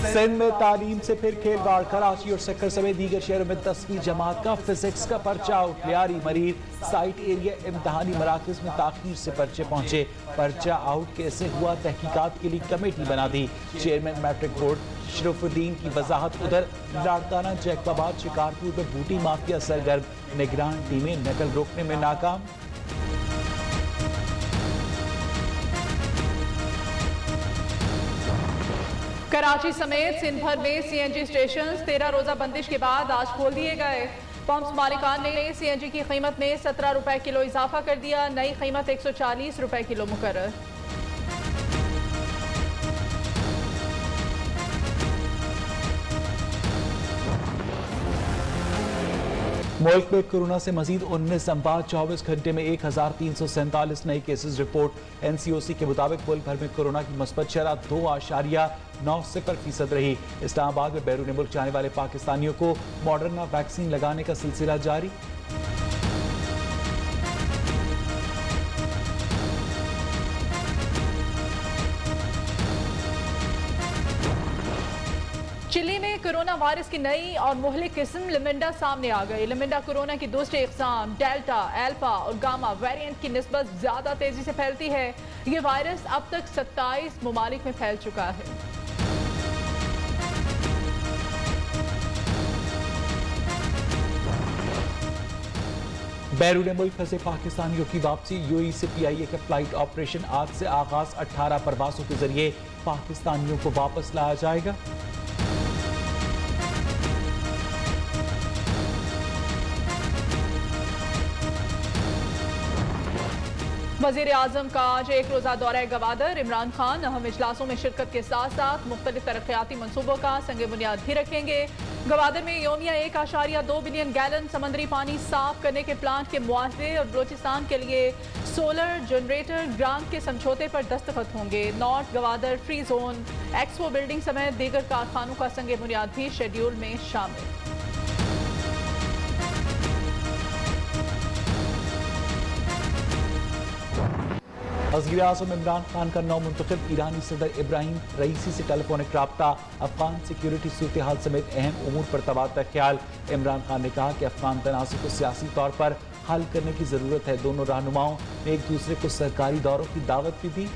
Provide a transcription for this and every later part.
सिंध में तालीम से फिर खेलवाड़। कराची और सक्कर समेत दीगर शहरों में 10वीं जमात का फिजिक्स का पर्चा आउट। लियारी मरीज साइट एरिया इम्तहानी मराकज में ताखीर से पर्चे पहुंचे। पर्चा आउट कैसे हुआ, तहकीकात के लिए कमेटी बना दी। चेयरमैन मैट्रिक बोर्ड शरीफुद्दीन की वजाहत। उधर लाड़काना, जैकबाबाद, शिकारपुर में बूटी माफिया सरगर्म। निगरान टीमें नकल रोकने में नाकाम। कराची समेत सिंध भर में सीएनजी स्टेशन 13 रोजा बंदिश के बाद आज खोल दिए गए। पंप्स मालिकान ने सीएनजी की कीमत में 17 रुपए किलो इजाफा कर दिया। नई कीमत 140 रुपए किलो मुकर्रर। मुल्क में कोरोना से मजीद 19 अमवात। 24 घंटे में 1347 नए केसेस रिपोर्ट। एनसीओसी के मुताबिक मुल्क भर में कोरोना की मस्बत शरह 2.90% रही। इस्लामाबाद में बैरून मुल्क जाने वाले पाकिस्तानियों को मॉडर्ना वैक्सीन लगाने का सिलसिला जारी। चिली में कोरोना वायरस की नई और मुहलिक किस्म लिमिंडा सामने आ गई। लिमिंडा कोरोना की दूसरी इकसाम डेल्टा, अल्फा और गामा वेरिएंट की निस्बत ज्यादा तेजी से फैलती है। ये वायरस अब तक 27 मुमालिक में फैल चुका है। बैरून मुल्क फंसे पाकिस्तानियों की वापसी। यूएई से पीआईए का फ्लाइट ऑपरेशन आज से आगाज। 18 परवाजों के जरिए पाकिस्तानियों को वापस लाया जाएगा। वजीर आजम का आज एक रोजा दौरा गवादर। इमरान खान अहम इजलासों में शिरकत के साथ साथ मुख्तलिफ तरक्याती मनसूबों का संग बुनियाद भी रखेंगे। गवादर में योमिया 1.2 बिलियन गैलन समंदरी पानी साफ करने के प्लांट के मुआवजे और बलोचिस्तान के लिए सोलर जनरेटर ग्रांट के समझौते पर दस्तखत होंगे। North Gwadar free zone, expo building समेत दीगर कारखानों का संग बुनियाद भी शेड्यूल में शामिल। वज़ीर आज़म इमरान खान का नौ मुंतखब ईरानी सदर इब्राहिम रईसी से टेलीफोनिक राब्ता। अफगान सिक्योरिटी सूरत हाल समेत अहम उमूर पर तबादला ख्याल। इमरान खान ने कहा कि अफगान तनाज़ुर को सियासी तौर पर हल करने की ज़रूरत है। दोनों रहनुमाओं ने एक दूसरे को सरकारी दौरों की दावत भी दी।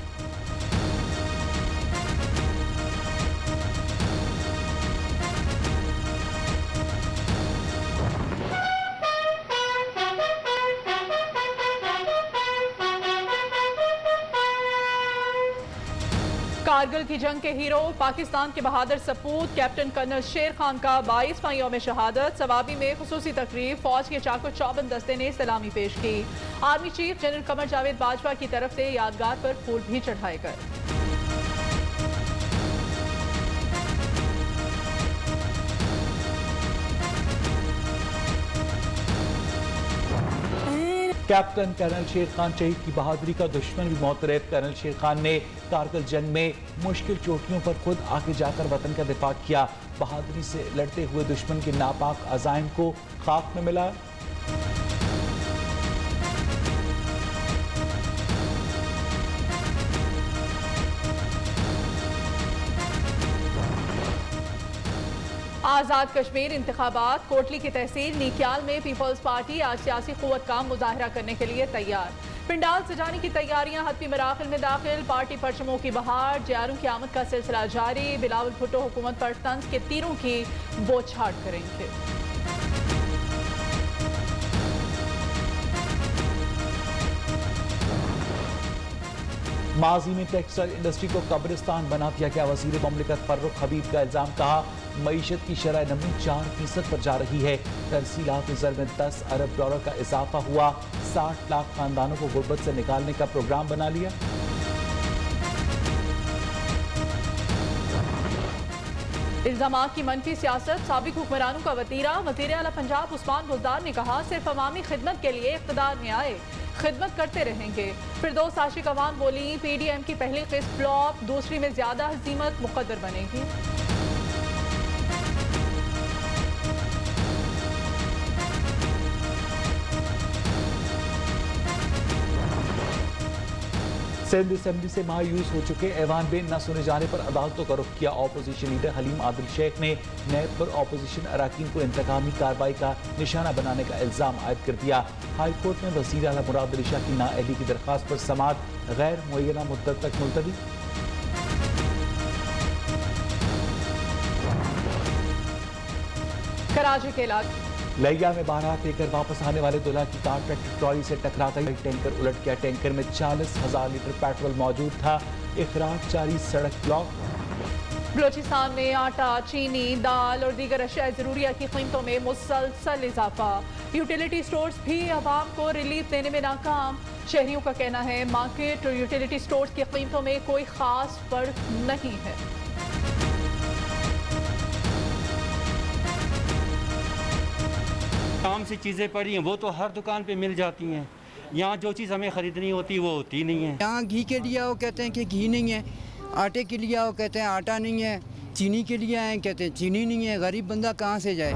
कारगिल की जंग के हीरो पाकिस्तान के बहादुर सपूत कैप्टन कर्नल शेर खान का 22वां यौम शहादत। सवाबी में खुसूसी तकरीब। फौज के चाको चौबंद दस्ते ने सलामी पेश की। Army chief general Qamar Javed Bajwa की तरफ से यादगार पर फूल भी चढ़ाए गए। कैप्टन कर्नल शेर खान शहीद की बहादुरी का दुश्मन भी मोतरफ। कर्नल शेर खान ने कारगिल जंग में मुश्किल चोटियों पर खुद आगे जाकर वतन का दिफा किया। बहादुरी से लड़ते हुए दुश्मन के नापाक अज़ाइम को खाक में मिला। आज़ाद कश्मीर इंतखाबात। कोटली की तहसील नीक्याल में पीपल्स पार्टी आज सियासी कुव्वत का मुजाहरा करने के लिए तैयार। पिंडाल सजाने की तैयारियां हतमी मराहल में दाखिल। पार्टी परचमों की बहार, जयारों की आमद का सिलसिला जारी। बिलावल भुट्टो हुकूमत पर तंज के तीरों की बौछार करेंगे। माजी में टेक्सटाइल इंडस्ट्री को कब्रिस्तान बना दिया गया। वजीर ममलिकत फर्रुख हबीब का इल्जाम। कहा मईशत की शरह नमू 4% पर जा रही है। तरसीलात रिजर्व में 10 अरब डॉलर का इजाफा हुआ। 60 लाख खानदानों को गुर्बत से निकालने का प्रोग्राम बना लिया। इल्जामात की मनफी सियासत, साबिक हुक्मरानों का वतीरा। वज़ीर आला पंजाब उस्मान बुज़दार ने कहा सिर्फ अवामी खिदमत के लिए इक़्तिदार में आए, खिदमत करते रहेंगे। फिरदौस आशिक अवान बोली पीडीएम की पहली किस्त फ्लॉप, दूसरी में ज्यादा हज़ीमत मुक़द्दर बनेगी। सिंध असेंबली से मायूस हो चुके ऐवान में न सुने जाने पर अदालतों का रुख किया। ऑपोजिशन लीडर हलीम आदिल शेख ने नैब पर ऑपोजिशन अराकीन को इंतकामी कार्रवाई का निशाना बनाने का इल्जाम आयद कर दिया। हाई कोर्ट में वज़ीर आला मुराद अली शाह की नाअहली की दरख्वास्त पर समाअत गैर मुअय्यना मुद्दत तक मुलतवी। कराची के इलाके लिया में बारात लेकर वापस आने वाले दूल्हा की कार ट्रैक्टर ट्रॉली से टकरा गई। टैंकर उलट गया। टैंकर में 40,000 लीटर पेट्रोल मौजूद था। इखराज जारी, सड़क ब्लॉक। बलोचिस्तान में आटा, चीनी, दाल और दीगर अशिया ज़रूरिया की कीमतों में मुसलसल इजाफा। यूटिलिटी स्टोर्स भी अवाम को रिलीफ देने में नाकाम। शहरियों का कहना है मार्केट और यूटिलिटी स्टोर्स की कीमतों में कोई खास फर्क नहीं है। काम से चीज़ें पड़ी हैं वो तो हर दुकान पे मिल जाती हैं। यहाँ जो चीज़ हमें ख़रीदनी होती वो होती नहीं है। यहाँ घी के लिए आओ कहते हैं कि घी नहीं है, आटे के लिए आओ कहते हैं आटा नहीं है, चीनी के लिए आए कहते हैं चीनी नहीं है। गरीब बंदा कहाँ से जाए।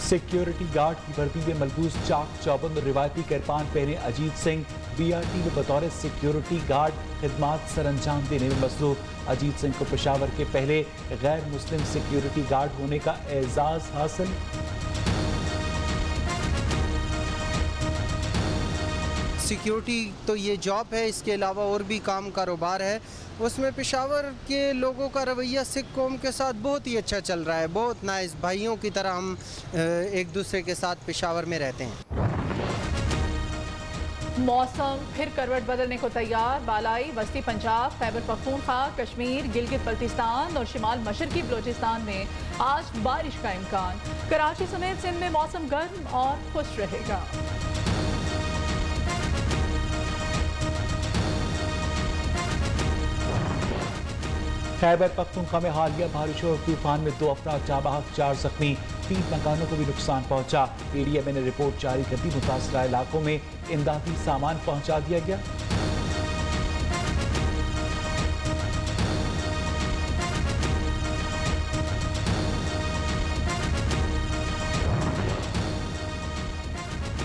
सिक्योरिटी गार्ड की वर्दी में मलबूस चाक चौबंद रिवायती किरपान पहने अजीत सिंह बीआरटी में बतौर सिक्योरिटी गार्ड खिदमात सर अंजाम देने में मसरूफ। अजीत सिंह को पेशावर के पहले गैर मुस्लिम सिक्योरिटी गार्ड होने का एजाज हासिल। सिक्योरिटी तो ये जॉब है, इसके अलावा और भी काम कारोबार है। उसमें पेशावर के लोगों का रवैया सिख कौम के साथ बहुत ही अच्छा चल रहा है। बहुत नाइस, भाइयों की तरह हम एक दूसरे के साथ पेशावर में रहते हैं। मौसम फिर करवट बदलने को तैयार। बालाई वस्ती पंजाब, खैबर पख्तूनख्वा, कश्मीर, गिलगित बल्तिस्तान और शिमाल मशरकी बलोचिस्तान में आज बारिश का इम्कान। कराची समेत सिंध में मौसम गर्म और खुश रहेगा। खैबर पख्तूनख्वा में हालिया बारिश और तूफान में 2 अफराद जाबाहक, 4 जख्मी। 3 मकानों को भी नुकसान पहुंचा। पीडीएमए ने रिपोर्ट जारी कर दी। मुतासरा इलाकों में इमदादी सामान पहुंचा दिया गया।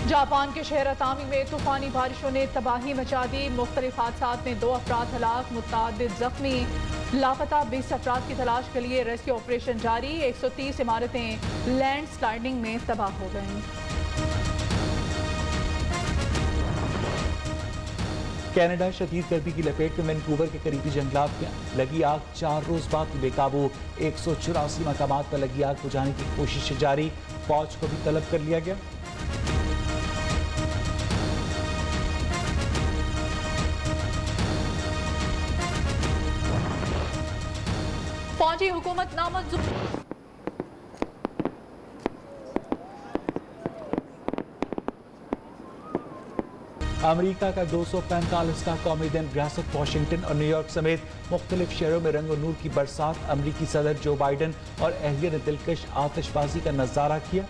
जापान के शहर अतामी में तूफानी बारिशों ने तबाही मचा दी। मुख्तलिफ हादसात में 2 अफराद हलाक, मुतअद्दिद जख्मी। लापता 20 अफराद की तलाश के लिए रेस्क्यू ऑपरेशन जारी। 130 इमारतें लैंड स्लाइडिंग में तबाह हो गईं। कनाडा शदीद गर्मी की लपेट में वैनकूवर के करीबी जंगलात में लगी आग 4 रोज बाद बेकाबू। 184 मकामात पर लगी आग बुझाने की कोशिश जारी। फौज को भी तलब कर लिया गया। फौजी हुकूमत नामंजूर। अमेरिका का 245 का कौमी दिन। रियासत वाशिंगटन और न्यूयॉर्क समेत मुख्तलिफ शहरों में रंग और नूर की बरसात। अमेरिकी सदर जो बाइडन और अहलिया ने दिलकश आतिशबाजी का नजारा किया।